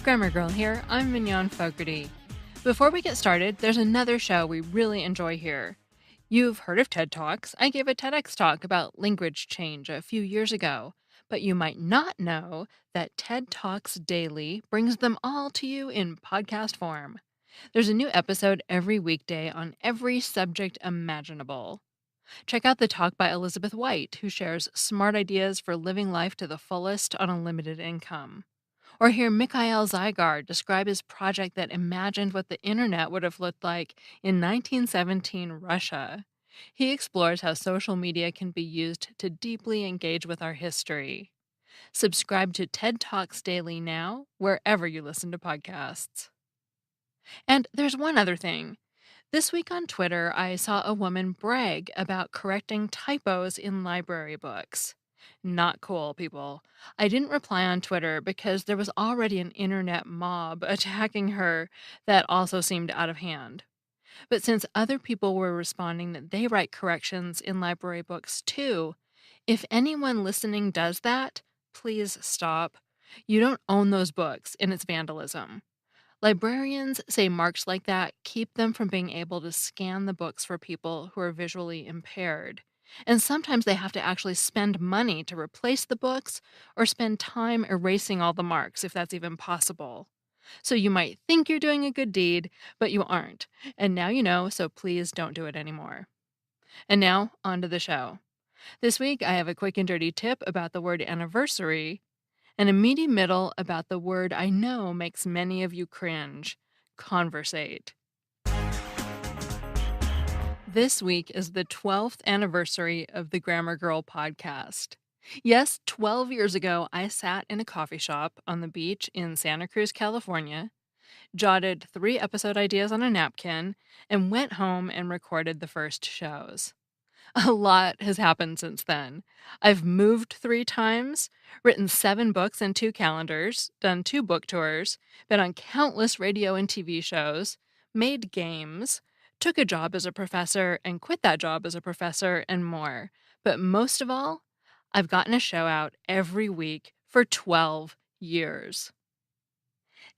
Grammar Girl here. I'm Mignon Fogarty. Before we get started, there's another show we really enjoy here. You've heard of TED Talks. I gave a TEDx talk about language change a few years ago, but you might not know that TED Talks Daily brings them all to you in podcast form. There's a new episode every weekday on every subject imaginable. Check out the talk by Elizabeth White, who shares smart ideas for living life to the fullest on a limited income. Or hear Mikhail Zygar describe his project that imagined what the internet would have looked like in 1917 Russia. He explores how social media can be used to deeply engage with our history. Subscribe to TED Talks Daily now, wherever you listen to podcasts. And there's one other thing. This week on Twitter, I saw a woman brag about correcting typos in library books. Not cool, people. I didn't reply on Twitter because there was already an internet mob attacking her that also seemed out of hand. But since other people were responding that they write corrections in library books too, if anyone listening does that, please stop. You don't own those books, and it's vandalism. Librarians say marks like that keep them from being able to scan the books for people who are visually impaired. And sometimes they have to actually spend money to replace the books or spend time erasing all the marks, if that's even possible. So you might think you're doing a good deed, but you aren't. And now you know, so please don't do it anymore. And now, on to the show. This week, I have a quick and dirty tip about the word anniversary and a meaty middle about the word I know makes many of you cringe: conversate. This week is the 12th anniversary of the Grammar Girl podcast. Yes, 12 years ago, I sat in a coffee shop on the beach in Santa Cruz, California, jotted 3 episode ideas on a napkin, and went home and recorded the first shows. A lot has happened since then. I've moved 3 times, written 7 books and 2 calendars, done 2 book tours, been on countless radio and TV shows, made games, took a job as a professor and quit that job as a professor, and more. But most of all, I've gotten a show out every week for 12 years.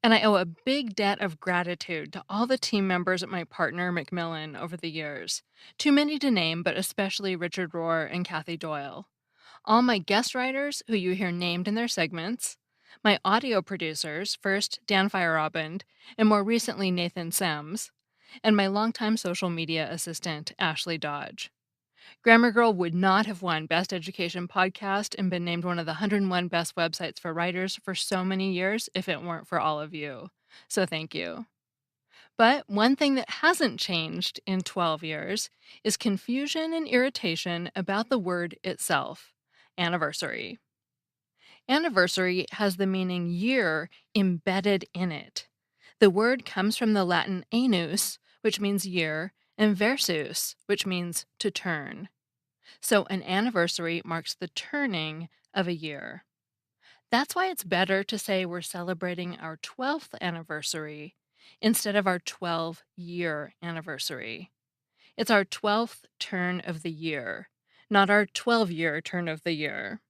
And I owe a big debt of gratitude to all the team members at my partner, Macmillan, over the years. Too many to name, but especially Richard Rohr and Kathy Doyle. All my guest writers, who you hear named in their segments. My audio producers, first Dan Feyerabend, and more recently Nathan Sems. And my longtime social media assistant, Ashley Dodge. Grammar Girl would not have won Best Education Podcast and been named one of the 101 best websites for writers for so many years if it weren't for all of you. So thank you. But one thing that hasn't changed in 12 years is confusion and irritation about the word itself: anniversary. Anniversary has the meaning year embedded in it. The word comes from the Latin annus, which means year, and versus, which means to turn. So an anniversary marks the turning of a year. That's why it's better to say we're celebrating our 12th anniversary instead of our 12-year anniversary. It's our 12th turn of the year, not our 12-year turn of the year.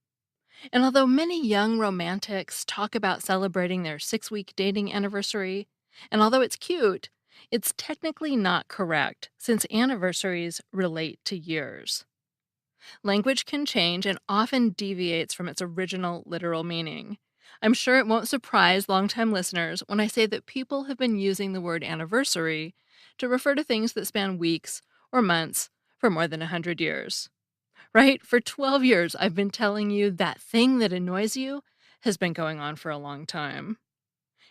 And although many young romantics talk about celebrating their 6-week dating anniversary, and although it's cute, it's technically not correct since anniversaries relate to years. Language can change and often deviates from its original literal meaning. I'm sure it won't surprise longtime listeners when I say that people have been using the word anniversary to refer to things that span weeks or months for more than 100 years. Right? For 12 years, I've been telling you that thing that annoys you has been going on for a long time.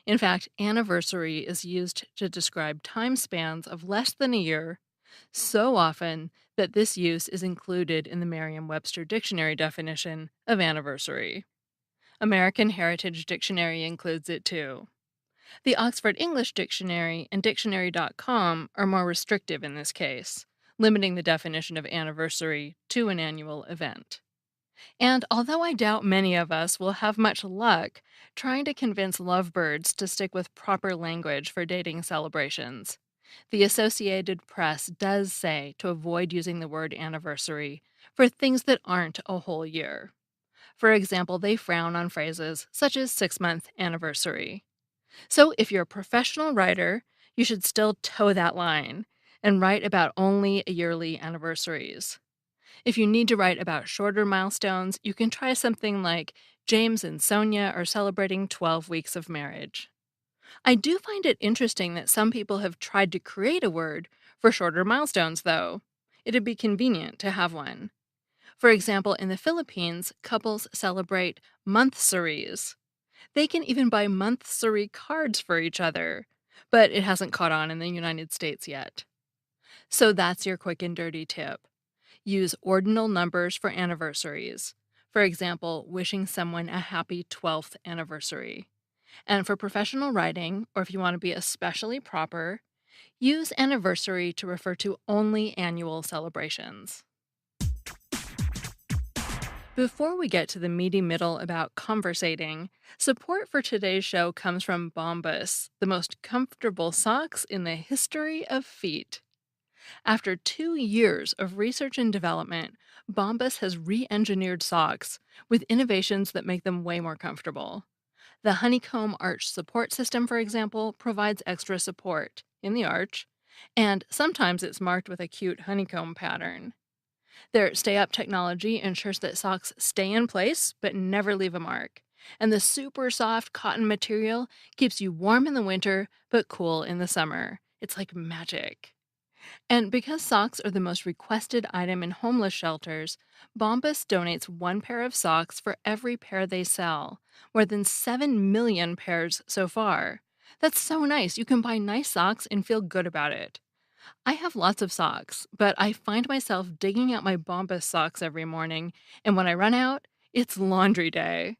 In fact, anniversary is used to describe time spans of less than a year so often that this use is included in the Merriam-Webster Dictionary definition of anniversary. American Heritage Dictionary includes it too. The Oxford English Dictionary and Dictionary.com are more restrictive in this case, limiting the definition of anniversary to an annual event. And although I doubt many of us will have much luck trying to convince lovebirds to stick with proper language for dating celebrations, the Associated Press does say to avoid using the word anniversary for things that aren't a whole year. For example, they frown on phrases such as 6-month anniversary. So if you're a professional writer, you should still toe that line and write about only yearly anniversaries. If you need to write about shorter milestones, you can try something like James and Sonia are celebrating 12 weeks of marriage. I do find it interesting that some people have tried to create a word for shorter milestones, though. It'd be convenient to have one. For example, in the Philippines, couples celebrate monthsaries. They can even buy monthsary cards for each other, but it hasn't caught on in the United States yet. So that's your quick and dirty tip. Use ordinal numbers for anniversaries. For example, wishing someone a happy 12th anniversary. And for professional writing, or if you want to be especially proper, use anniversary to refer to only annual celebrations. Before we get to the meaty middle about conversating, support for today's show comes from Bombas, the most comfortable socks in the history of feet. After 2 years of research and development, Bombas has re engineered socks with innovations that make them way more comfortable. The honeycomb arch support system, for example, provides extra support in the arch, and sometimes it's marked with a cute honeycomb pattern. Their Stay Up technology ensures that socks stay in place but never leave a mark. And the super soft cotton material keeps you warm in the winter but cool in the summer. It's like magic. And because socks are the most requested item in homeless shelters, Bombas donates one pair of socks for every pair they sell, more than 7 million pairs so far. That's so nice. You can buy nice socks and feel good about it. I have lots of socks, but I find myself digging out my Bombas socks every morning, and when I run out, it's laundry day.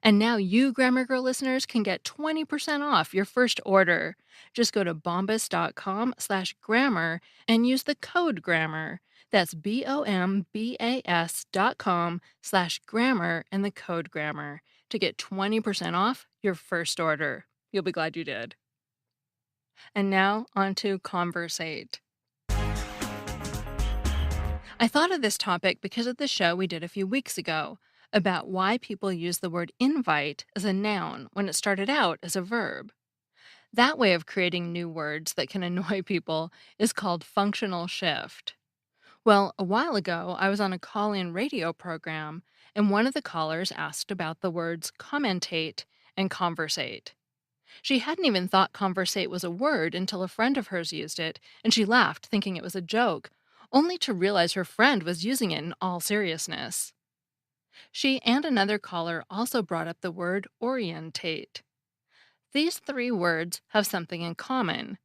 And now you, Grammar Girl listeners, can get 20% off your first order. Just go to bombas.com/grammar and use the code grammar. That's BOMBAS.com/grammar and the code grammar to get 20% off your first order. You'll be glad you did. And now on to Conversate. I thought of this topic because of the show we did a few weeks ago about why people use the word invite as a noun when it started out as a verb. That way of creating new words that can annoy people is called functional shift. Well, a while ago, I was on a call in radio program, and one of the callers asked about the words commentate and conversate. She hadn't even thought conversate was a word until a friend of hers used it, and she laughed, thinking it was a joke, only to realize her friend was using it in all seriousness. She and another caller also brought up the word orientate. These three words have something in common,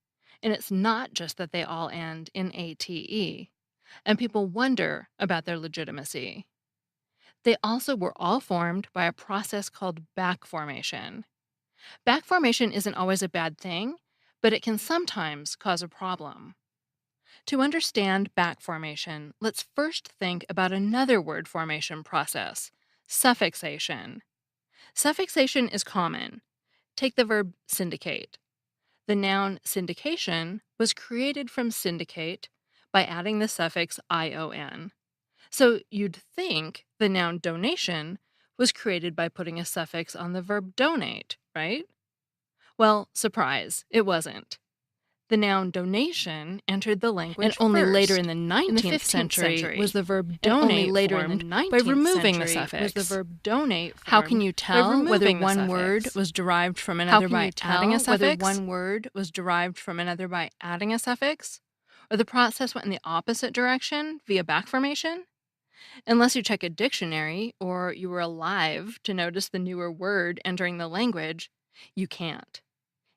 and it's not just that they all end in ate, and people wonder about their legitimacy. They also were all formed by a process called back formation. Back formation isn't always a bad thing, but it can sometimes cause a problem. To understand back formation, let's first think about another word formation process, suffixation. Suffixation is common. Take the verb syndicate. The noun syndication was created from syndicate by adding the suffix ion. So you'd think the noun donation was created by putting a suffix on the verb donate, right? Well, surprise, it wasn't. The noun donation entered the language And only first. later in the In 19th the 15th century was the verb and donate only later in the formed by 19th removing the century suffix. was the verb donate How can you tell whether one word was derived from another by adding a suffix? Whether one word was derived from another by adding a suffix? Or the process went in the opposite direction via back formation? Unless you check a dictionary or you were alive to notice the newer word entering the language, you can't.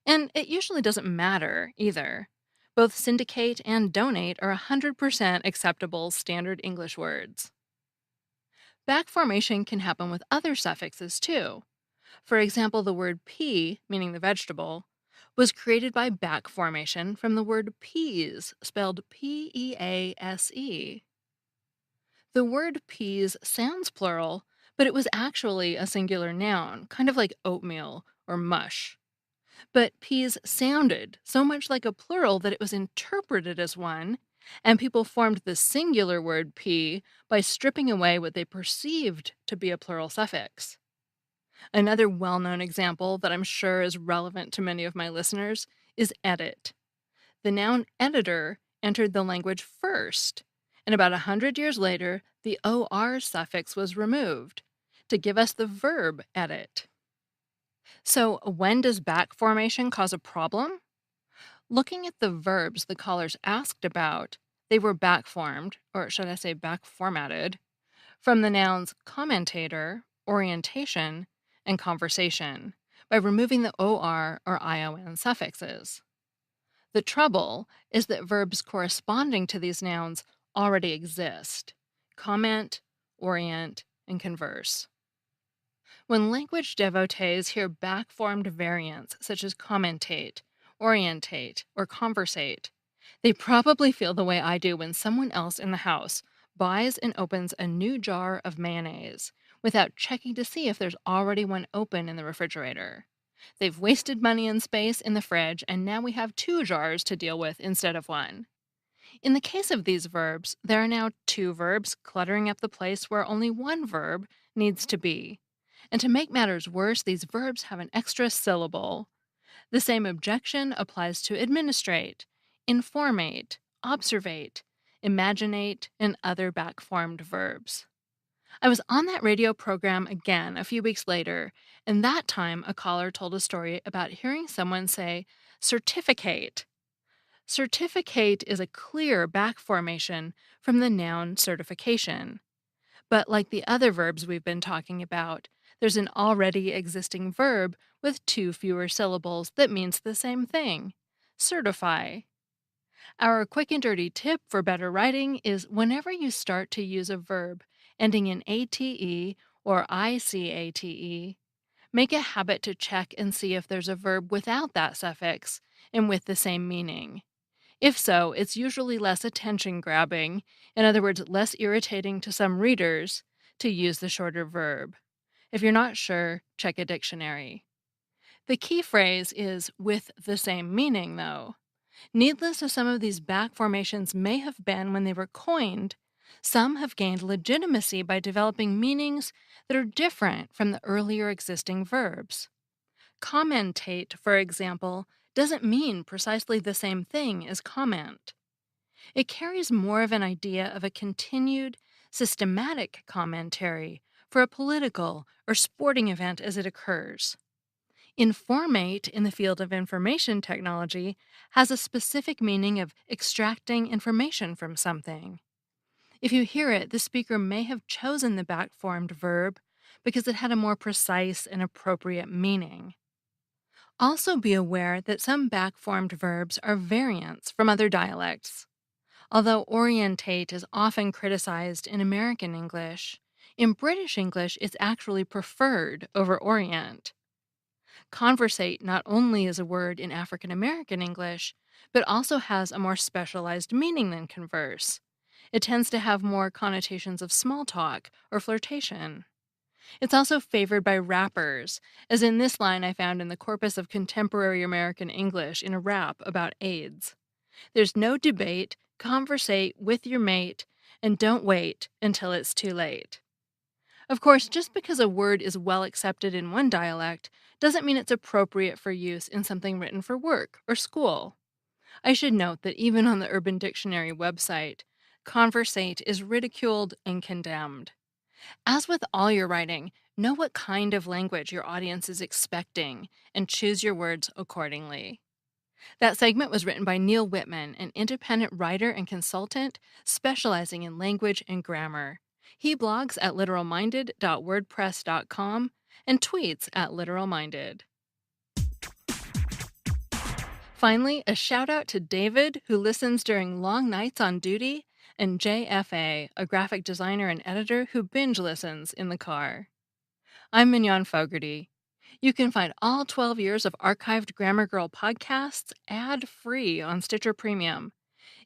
And it usually doesn't matter either. Both syndicate and donate are 100% acceptable standard English words. Back formation can happen with other suffixes too. For example, the word pea, meaning the vegetable, was created by back formation from the word peas, spelled P-E-A-S-E. The word peas sounds plural, but it was actually a singular noun, kind of like oatmeal or mush. But peas sounded so much like a plural that it was interpreted as one, and people formed the singular word pea by stripping away what they perceived to be a plural suffix. Another well-known example that I'm sure is relevant to many of my listeners is edit. The noun editor entered the language first, and about 100 years later, the OR suffix was removed to give us the verb edit. So, when does back formation cause a problem? Looking at the verbs the callers asked about, they were back formed, or should I say back formatted, from the nouns commentator, orientation, and conversation by removing the OR or ION suffixes. The trouble is that verbs corresponding to these nouns already exist: comment, orient, and converse. When language devotees hear back-formed variants such as commentate, orientate, or conversate, they probably feel the way I do when someone else in the house buys and opens a new jar of mayonnaise without checking to see if there's already one open in the refrigerator. They've wasted money and space in the fridge, and now we have two jars to deal with instead of one. In the case of these verbs, there are now two verbs cluttering up the place where only one verb needs to be. And to make matters worse, these verbs have an extra syllable. The same objection applies to administrate, informate, observate, imaginate, and other back-formed verbs. I was on that radio program again a few weeks later, and that time a caller told a story about hearing someone say certificate. Certificate is a clear back formation from the noun certification. But like the other verbs we've been talking about, there's an already existing verb with two fewer syllables that means the same thing: certify. Our quick and dirty tip for better writing is whenever you start to use a verb ending in ate or icate, make a habit to check and see if there's a verb without that suffix and with the same meaning. If so, it's usually less attention grabbing, in other words, less irritating to some readers, to use the shorter verb. If you're not sure, check a dictionary. The key phrase is with the same meaning, though. Needless as some of these back formations may have been when they were coined, some have gained legitimacy by developing meanings that are different from the earlier existing verbs. Commentate, for example, doesn't mean precisely the same thing as comment. It carries more of an idea of a continued, systematic commentary for a political or sporting event as it occurs. Informate in the field of information technology has a specific meaning of extracting information from something. If you hear it, the speaker may have chosen the back-formed verb because it had a more precise and appropriate meaning. Also be aware that some back-formed verbs are variants from other dialects. Although orientate is often criticized in American English, in British English it's actually preferred over orient. Conversate not only is a word in African American English, but also has a more specialized meaning than converse. It tends to have more connotations of small talk or flirtation. It's also favored by rappers, as in this line I found in the corpus of contemporary American English in a rap about AIDS. There's no debate, conversate with your mate, and don't wait until it's too late. Of course, just because a word is well accepted in one dialect doesn't mean it's appropriate for use in something written for work or school. I should note that even on the Urban Dictionary website, conversate is ridiculed and condemned. As with all your writing, know what kind of language your audience is expecting and choose your words accordingly. That segment was written by Neil Whitman, an independent writer and consultant specializing in language and grammar. He blogs at literalminded.wordpress.com and tweets at literalminded. Finally, a shout out to David, who listens during long nights on duty, and JFA, a graphic designer and editor who binge listens in the car. I'm Mignon Fogarty. You can find all 12 years of archived Grammar Girl podcasts ad-free on Stitcher Premium.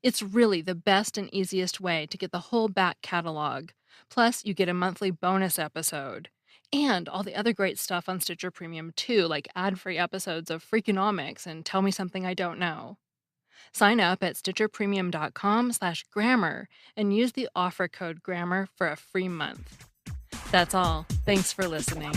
It's really the best and easiest way to get the whole back catalog. Plus, you get a monthly bonus episode. And all the other great stuff on Stitcher Premium, too, like ad-free episodes of Freakonomics and Tell Me Something I Don't Know. Sign up at stitcherpremium.com/grammar and use the offer code GRAMMAR for a free month. That's all. Thanks for listening.